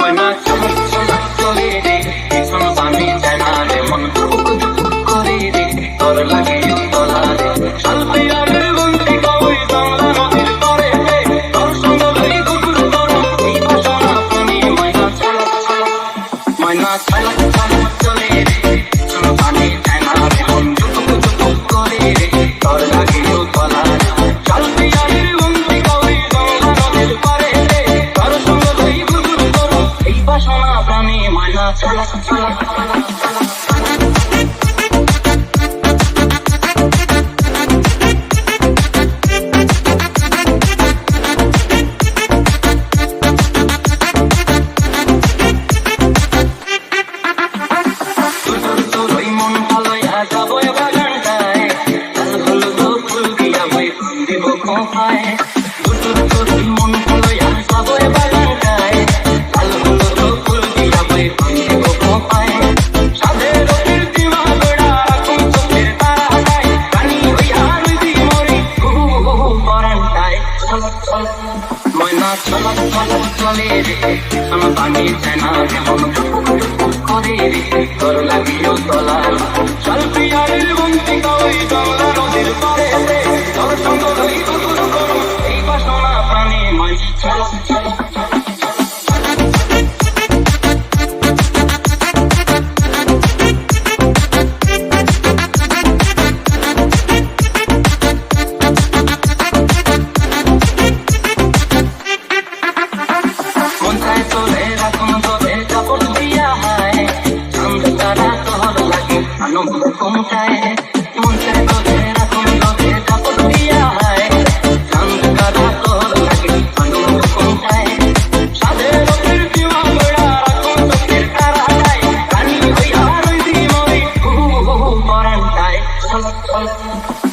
ময়না চলে চলে চলে রে পিছন পানি যায় না রে মন করে রে তোর লাগে তোলা রে শালপি আর বন্দি কই বাংলা নদীর পারে রে তোর সঙ্গ লই কুকুর তোর এই বাসনা পানি ময়না চলে চলে ময়না চলে চলে চলে রে পিছন পানি যায় না রে মন করে রে তোর লাগে তোলা রে শালপি আর বন্দি কই বাংলা নদীর পারে রে তোর সঙ্গ লই কুকুর তোর এই বাসনা পানি ময়না চলে চলে ময়না চলা চলা চলে রে পিছন পানি যায় না রে মন করে রে তোর লাগিও তোলা শালপি আর বন্দি কই বাংলা নদীর পারে রে তোর সঙ্গ লই কুকুর করো এই বাসনা প্রাণী ময়না চলা চলা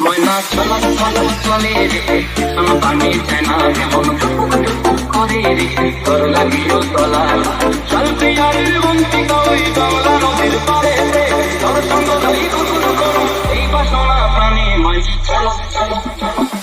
ময়না চলা চলা চলে রে পিছন পানি যায় না রে মন করে রে তোর লাগিও তোলা শালপি আর বন্দি কই বাংলা নদীর পারে রে তোর সঙ্গ লই কুকুর করো এই বাসনা প্রাণী ময়না চলা চলা